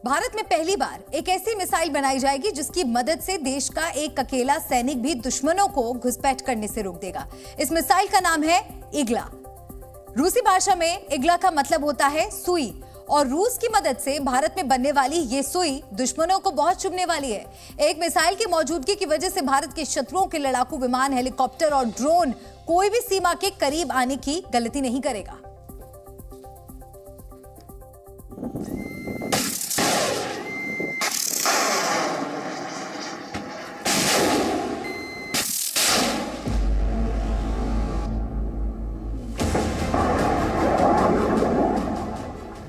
भारत में पहली बार एक ऐसी मिसाइल बनाई जाएगी जिसकी मदद से देश का एक अकेला सैनिक भी दुश्मनों को घुसपैठ करने से रोक देगा। इस मिसाइल का नाम है इग्ला। रूसी भाषा में इग्ला का मतलब होता है सुई, और रूस की मदद से भारत में बनने वाली ये सुई दुश्मनों को बहुत चुभने वाली है। एक मिसाइल की मौजूदगी की वजह से भारत के शत्रुओं के लड़ाकू विमान, हेलीकॉप्टर और ड्रोन कोई भी सीमा के करीब आने की गलती नहीं करेगा।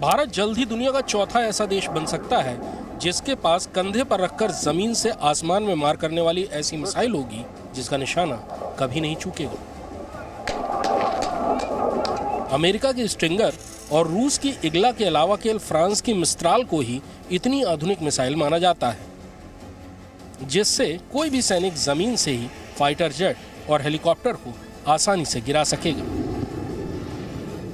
भारत जल्द ही दुनिया का चौथा ऐसा देश बन सकता है जिसके पास कंधे पर रखकर जमीन से आसमान में मार करने वाली ऐसी मिसाइल होगी जिसका निशाना कभी नहीं चूकेगा। अमेरिका की स्टिंगर और रूस की इग्ला के अलावा केवल फ्रांस की मिस्ट्राल को ही इतनी आधुनिक मिसाइल माना जाता है जिससे कोई भी सैनिक जमीन से ही फाइटर जेट और हेलीकॉप्टर को आसानी से गिरा सकेगा।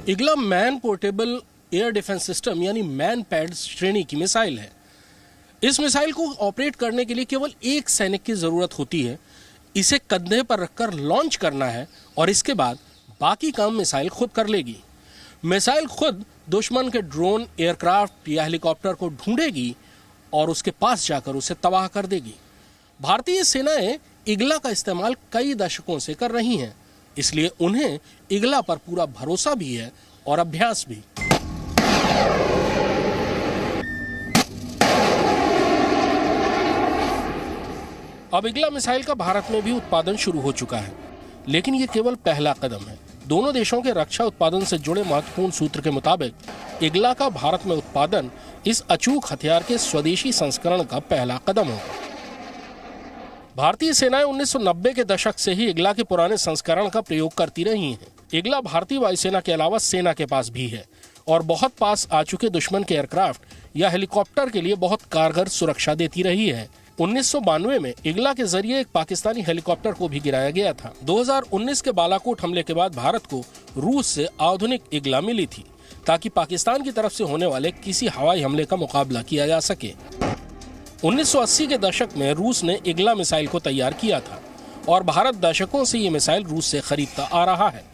Igla man portable air defence system यानी मैन पैड श्रेणी की मिसाइल है। इस मिसाइल को ऑपरेट करने के लिए केवल एक सैनिक की जरूरत होती है। इसे कंधे पर रखकर लॉन्च करना है और इसके बाद बाकी काम मिसाइल खुद कर लेगी। मिसाइल खुद दुश्मन के ड्रोन, एयरक्राफ्ट या हेलीकॉप्टर को ढूंढेगी और उसके पास जाकर उसे तबाह कर देगी। भारतीय सेनाएं इग्ला का इस्तेमाल कई दशकों से कर रही हैं, इसलिए उन्हें इग्ला पर पूरा भरोसा भी है और अभ्यास भी। अब इग्ला मिसाइल का भारत में भी उत्पादन शुरू हो चुका है, लेकिन ये केवल पहला कदम है। दोनों देशों के रक्षा उत्पादन से जुड़े महत्वपूर्ण सूत्र के मुताबिक इग्ला का भारत में उत्पादन इस अचूक हथियार के स्वदेशी संस्करण का पहला कदम होगा। भारतीय सेनाएं 1990 के दशक से ही इग्ला के पुराने संस्करण का प्रयोग करती रही हैं। इग्ला भारतीय वायुसेना के अलावा सेना के पास भी है और बहुत पास आ चुके दुश्मन के एयरक्राफ्ट या हेलीकॉप्टर के लिए बहुत कारगर सुरक्षा देती रही है। 1992 में इग्ला के जरिए एक पाकिस्तानी हेलीकॉप्टर को भी गिराया गया था। 2019 के बालाकोट हमले के बाद भारत को रूस से आधुनिक इग्ला मिली थी ताकि पाकिस्तान की तरफ से होने वाले किसी हवाई हमले का मुकाबला किया जा सके। 1980 के दशक में रूस ने इग्ला मिसाइल को तैयार किया था और भारत दशकों से ये मिसाइल रूस से खरीदता आ रहा है।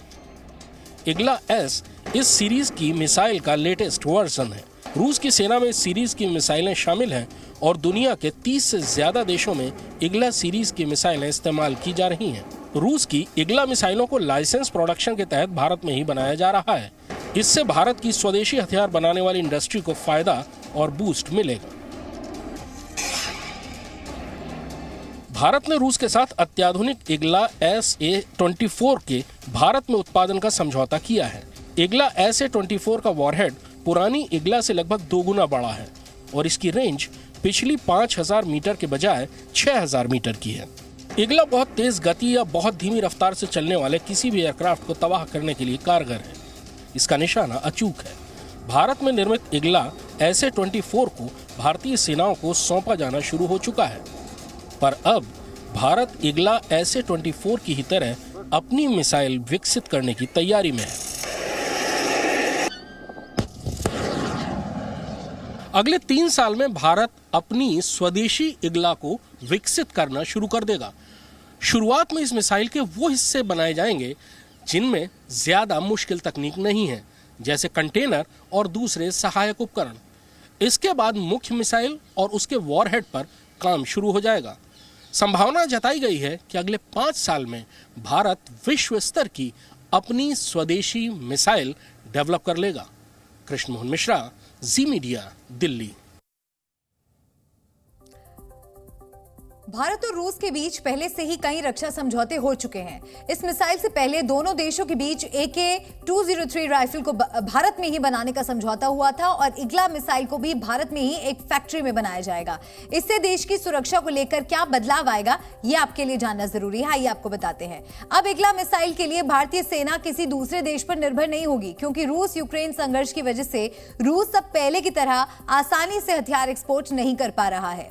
इग्ला एस इस सीरीज की मिसाइल का लेटेस्ट वर्जन है। रूस की सेना में इस सीरीज की मिसाइलें शामिल हैं और दुनिया के 30 से ज्यादा देशों में इग्ला सीरीज की मिसाइलें इस्तेमाल की जा रही हैं। रूस की इग्ला मिसाइलों को लाइसेंस प्रोडक्शन के तहत भारत में ही बनाया जा रहा है। इससे भारत की स्वदेशी हथियार बनाने वाली इंडस्ट्री को फायदा और बूस्ट मिलेगा। भारत ने रूस के साथ अत्याधुनिक इग्ला SA-24 के भारत में उत्पादन का समझौता किया है। इग्ला SA-24 का वॉरहेड पुरानी इग्ला से लगभग 2 गुना बड़ा है और इसकी रेंज पिछली 5000 मीटर के बजाय 6000 मीटर की है। इग्ला बहुत तेज गति या बहुत धीमी रफ्तार से चलने वाले किसी भी एयरक्राफ्ट को तबाह करने के लिए कारगर है। इसका निशाना अचूक है। भारत में निर्मित इग्ला SA-24 को भारतीय सेनाओं को सौंपा जाना शुरू हो चुका है, पर अब भारत इग्ला SA-24 की ही तरह अपनी मिसाइल विकसित करने की तैयारी में है। अगले 3 साल में भारत अपनी स्वदेशी इग्ला को विकसित करना शुरू कर देगा। शुरुआत में इस मिसाइल के वो हिस्से बनाए जाएंगे जिनमें ज्यादा मुश्किल तकनीक नहीं है, जैसे कंटेनर और दूसरे सहायक उपकरण। इसके बाद मुख्य मिसाइल और उसके वॉरहेड पर काम शुरू हो जाएगा। संभावना जताई गई है कि अगले 5 साल में भारत विश्व स्तर की अपनी स्वदेशी मिसाइल डेवलप कर लेगा। कृष्ण मोहन मिश्रा, जी मीडिया, दिल्ली। भारत और रूस के बीच पहले से ही कई रक्षा समझौते हो चुके हैं। इस मिसाइल से पहले दोनों देशों के बीच AK-203 राइफल को भारत में ही बनाने का समझौता हुआ था और इग्ला मिसाइल को भी भारत में ही एक फैक्ट्री में बनाया जाएगा। इससे देश की सुरक्षा को लेकर क्या बदलाव आएगा, ये आपके लिए जानना जरूरी है। आइए आपको बताते हैं। अब इग्ला मिसाइल के लिए भारतीय सेना किसी दूसरे देश पर निर्भर नहीं होगी, क्योंकि रूस यूक्रेन संघर्ष की वजह से रूस अब पहले की तरह आसानी से हथियार एक्सपोर्ट नहीं कर पा रहा है।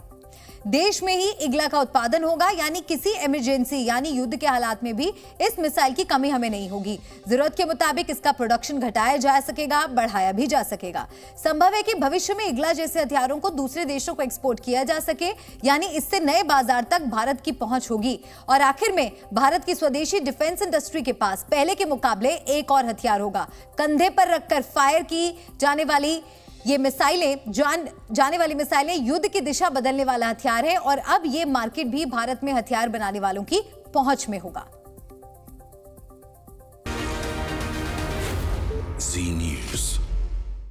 देश में ही इग्ला का उत्पादन होगा, यानी किसी इमरजेंसी यानी युद्ध के हालात में भी इस मिसाइल की कमी हमें नहीं होगी। जरूरत के मुताबिक इसका प्रोडक्शन घटाया जा सकेगा, बढ़ाया भी जा सकेगा। संभव है कि भविष्य में इग्ला जैसे हथियारों को दूसरे देशों को एक्सपोर्ट किया जा सके, यानी इससे नए बाजार तक भारत की पहुंच होगी। और आखिर में भारत की स्वदेशी डिफेंस इंडस्ट्री के पास पहले के मुकाबले एक और हथियार होगा। कंधे पर रखकर फायर की जाने वाली ये मिसाइलें जाने वाली मिसाइलें युद्ध की दिशा बदलने वाला हथियार है और अब ये मार्केट भी भारत में हथियार बनाने वालों की पहुंच में होगा। Zee News.